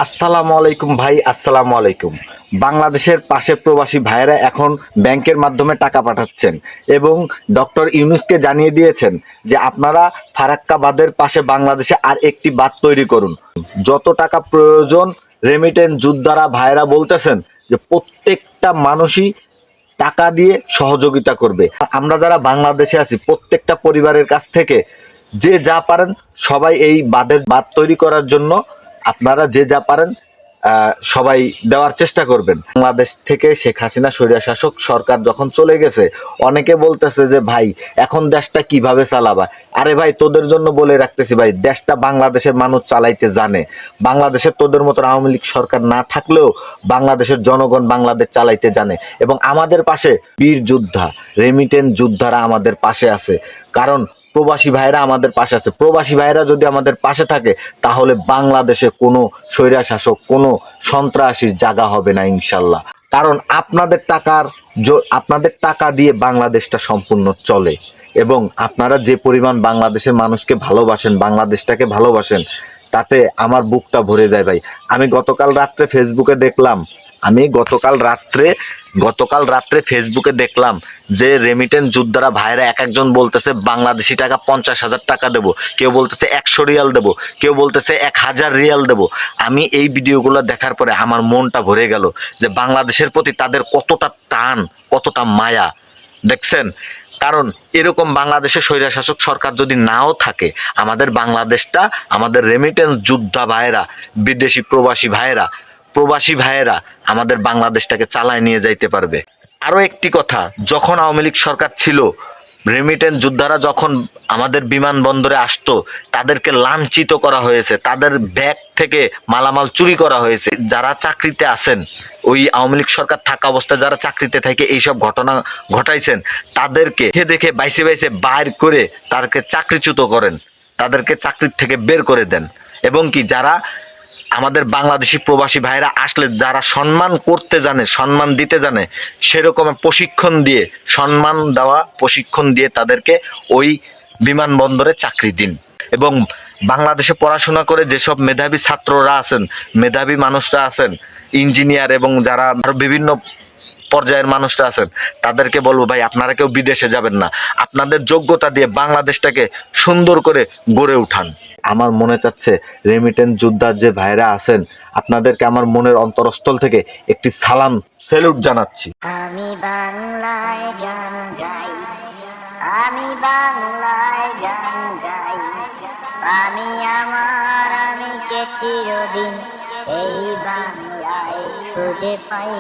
আসসালামু আলাইকুম ভাই, আসসালামু আলাইকুম। বাংলাদেশের পাশে প্রবাসী ভাইয়েরা এখন ব্যাংকের মাধ্যমে টাকা পাঠাচ্ছেন এবং ডক্টর ইউনূসকে জানিয়ে দিয়েছেন যে আপনারা ফারাক্কা বাঁধের পাশে বাংলাদেশে আর একটি বাঁধ তৈরি করুন। যত টাকা প্রয়োজন রেমিটেন্স যোদ্ধারা ভাইয়েরা বলতেছেন যে প্রত্যেকটা মানুষই টাকা দিয়ে সহযোগিতা করবে। আমরা যারা বাংলাদেশে আছি প্রত্যেকটা পরিবারের কাছ থেকে যে যা পারেন সবাই এই বাঁধ তৈরি করার জন্য আপনারা যে যা পারেন সবাই দেওয়ার চেষ্টা করবেন। বাংলাদেশ থেকে শেখ হাসিনা স্বৈরশাসক সরকার যখন চলে গেছে অনেকে বলতেছে যে ভাই এখন দেশটা কিভাবে চালাবা। আরে ভাই তোদের জন্য বলে রাখতেছি ভাই, দেশটা বাংলাদেশের মানুষ চালাইতে জানে। বাংলাদেশের তোদের মতো আওয়ামী লীগ সরকার না থাকলেও বাংলাদেশের জনগণ বাংলাদেশ চালাইতে জানে এবং আমাদের পাশে বীর যোদ্ধা রেমিটেন্স যোদ্ধারা আমাদের পাশে আছে। কারণ প্রবাসী ভাইরা আমাদের পাশে আছে। প্রবাসী ভাইরা যদি আমাদের পাশে থাকে তাহলে বাংলাদেশে কোনো স্বৈরশাসক কোনো সন্ত্রাসীর জায়গা হবে না ইনশাল্লাহ। কারণ আপনাদের টাকা দিয়ে বাংলাদেশটা সম্পূর্ণ চলে এবং আপনারা যে পরিমাণ বাংলাদেশের মানুষকে ভালোবাসেন, বাংলাদেশটাকে ভালোবাসেন, তাতে আমার বুকটা ভরে যায় ভাই। আমি গতকাল রাত্রে ফেসবুকে দেখলাম যে রেমিটেন্স যোদ্ধারা ভাইরা এক একজন বলতেছে বাংলাদেশি টাকা 50,000 টাকা দেবো, কেউ বলতেছে 100 রিয়াল দেবো, কেউ বলতেছে 1000 রিয়াল দেবো। আমি এই ভিডিওগুলো দেখার পরে আমার মনটা ভরে গেল যে বাংলাদেশের প্রতি তাদের কতটা টান, কতটা মায়া। দেখছেন, কারণ এরকম বাংলাদেশে স্বৈরশাসক সরকার যদি নাও থাকে আমাদের বাংলাদেশটা আমাদের রেমিটেন্স যোদ্ধা ভাইয়েরা, বিদেশি প্রবাসী ভাইয়েরা আমাদের বাংলাদেশটাকে চালায় নিয়ে যাইতে পারবে। আরো একটি কথা, যখন আওয়ামী লীগ সরকার ছিল রেমিটেন্স যোদ্ধারা যখন আমাদের বিমানবন্দরে আসতো তাদেরকে লাঞ্ছিত করা হয়েছে, তাদের ব্যাগ থেকে মালামাল চুরি করা হয়েছে। যারা চাকরিতে আছেন, ওই আওয়ামী লীগ সরকার থাকা অবস্থায় যারা চাকরিতে থেকে এইসব ঘটনা ঘটাইছেন তাদেরকে দেখে বাইসে বাইসে বাইর করে তাদেরকে চাকরিচ্যুত করেন, তাদেরকে চাকরির থেকে বের করে দেন। এবং কি যারা আমাদের বাংলাদেশি প্রবাসী ভাইরা আসলে যারা সম্মান করতে জানে, সম্মান দিতে জানে, সেরকম সম্মান দেওয়া প্রশিক্ষণ দিয়ে তাদেরকে ওই বিমানবন্দরে চাকরি দিন। এবং বাংলাদেশে পড়াশোনা করে যেসব মেধাবী ছাত্ররা আছেন, মেধাবী মানুষরা আছেন, ইঞ্জিনিয়ার এবং যারা আরো বিভিন্ন পর্যায়ের মানুষরা আছেন, তাদেরকে বলবো ভাই আপনারা কেউ বিদেশে যাবেন না, আপনাদের যোগ্যতা দিয়ে বাংলাদেশটাকে সুন্দর করে গড়ে উঠান। আমার মনে চাচ্ছে রেমিটেন্স যোদ্ধার যে ভাইরা আছেন আপনাদেরকে আমার মনের অন্তরস্থল থেকে একটি সালাম স্যালুট জানাচ্ছি। আমি বাংলায় গান গাই, আমি বাংলায় গান গাই, আমি কে চিরদিন এই বাংলায় খুঁজে পাই।